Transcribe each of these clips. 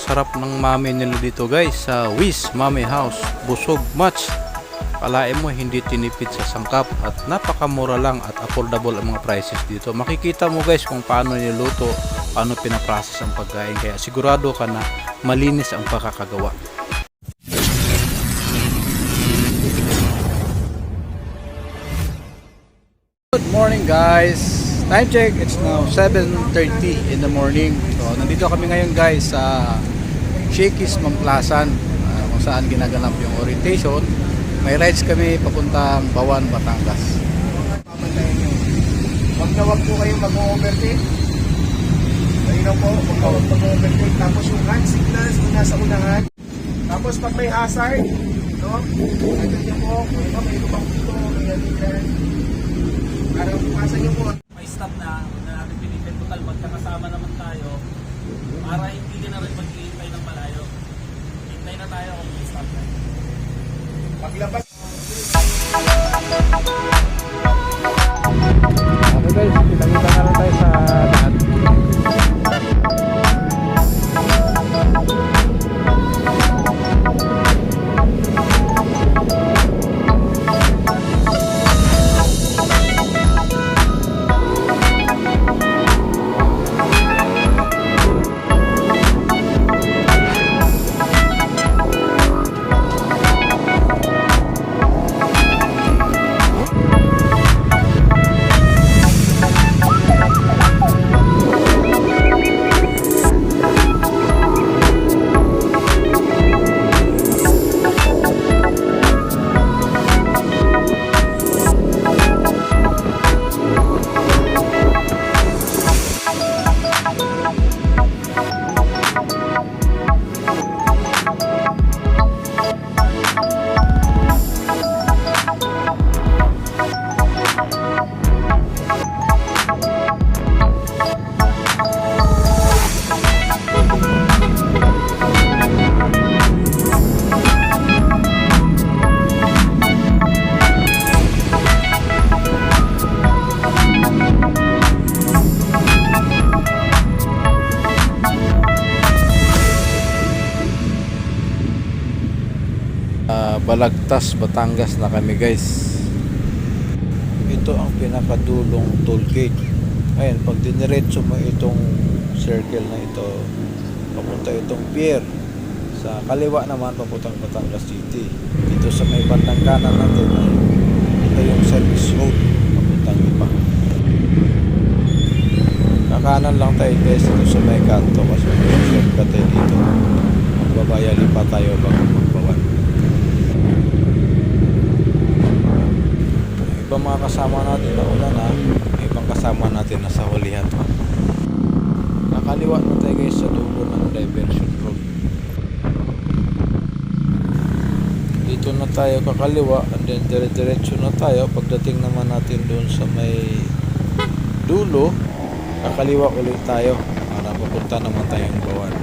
sarap ng mami nila dito guys sa Wish Mami House. Busog match. Kalain mo hindi tinipid sa sangkap at napakamura lang at affordable ang mga prices dito. Makikita mo guys kung paano niluto, paano pinaprocess ang pagkain. Kaya sigurado ka na malinis ang pagkakagawa. Good morning guys. Time check, it's now 7:30 in the morning. So nandito kami ngayon guys sa Shakey's Mamplasan, kung saan ginaganap yung orientation. May rides kami papuntang Bawan, Batangas. Huwag na huwag po kayong mag-overtake. Ayun po, huwag na huwag mag-overtake. Tapos yung hand signals kung nasa unahan. Tapos pag may hazard, no? Agad niyo po, kung may lubang dito, may alitan. Para pumasan niyo po. May stop na natin pinipin total, magkakasama naman tayo para hindi ka na rin maghihintay ng malayo. Hintay na tayo kung may stop na. Paglabas. Okay guys, kita-kita na lang tayo sa daan. Balagtas, Batangas na kami guys. Ito ang pinakadulong toll gate. Ngayon, pag diniretso mo itong circle na ito, papunta itong pier. Sa kaliwa naman, papuntang Batangas City. Dito sa may bandang kanan natin, ito yung service road, papuntang iba. Kakanan lang tayo guys, ito sa may kanto kasi may shortcut tayo dito. Magbabayali pa tayo bago magbawan. Ibang mga kasama natin na una na, ibang kasama natin na sa hulihan pa. Nakaliwa na tayo guys sa dulo ng diversion road. Dito na tayo kakaliwa and then dire-diretso na tayo. Pagdating naman natin doon sa may dulo, kakaliwa ulit tayo para papunta naman tayong Bawan.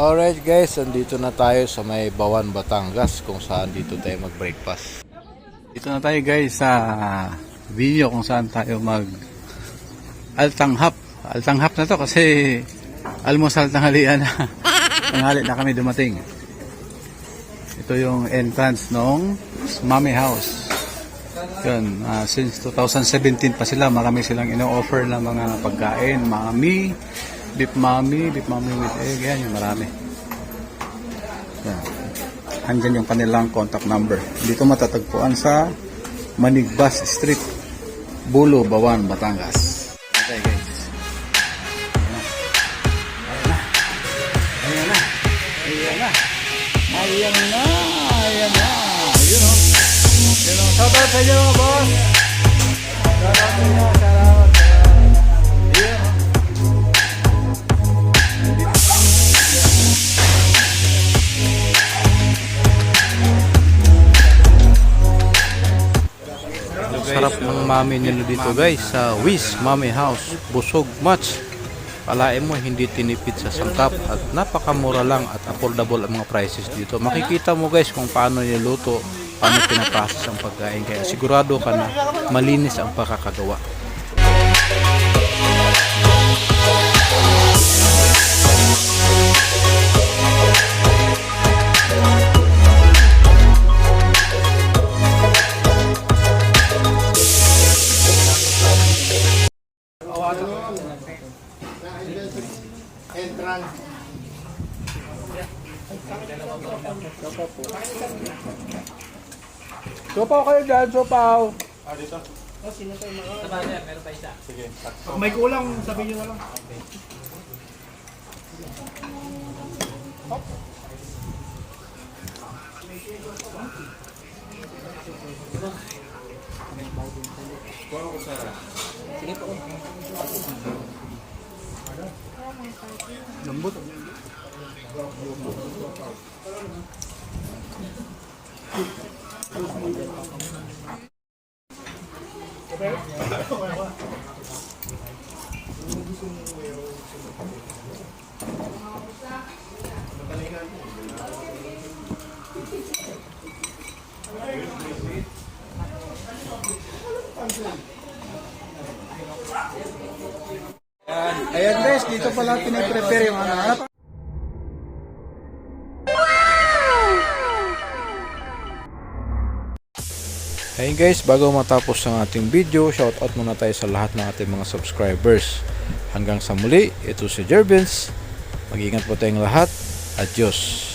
Alright guys, andito na tayo sa may Bawan, Batangas kung saan dito tayo mag-breakfast. Dito na tayo guys sa video kung saan tayo mag altanghap. Altanghap na to kasi almusal tanghalian na. Tanghali na kami dumating. Ito yung entrance ng Mami House. Yun, since 2017 pa sila, marami silang ino-offer na mga pagkain. Beef mami with egg, yan yung marami. Yan. Andyan yung kanilang contact number. Dito matatagpuan sa Manigbas Street, Bulo, Bawan, Batangas. Okay guys. Ayan na. Ayun o. Shout out sa inyo mga boss. Shout out sa inyo. Shout out. Ayun o. Sarap ng mami nila dito guys sa Wish Mami House. Busog much. Kalain mo hindi tinipid sa sangkap at napakamura lang at affordable ang mga prices dito. Makikita mo guys kung paano niluto, paano pinaprocess ang pagkain. Kaya sigurado ka na malinis ang pagkakagawa. Entrance. Sopaw kayo dyan, sopaw. May kulang, sabihin nyo na lang. Lambot. Ayan guys, dito pala pinaprepare yung ano. Hey guys, bago matapos ang ating video, shoutout muna tayo sa lahat ng ating mga subscribers. Hanggang sa muli, ito si Jervins. Mag-ingat po tayong lahat. Adios.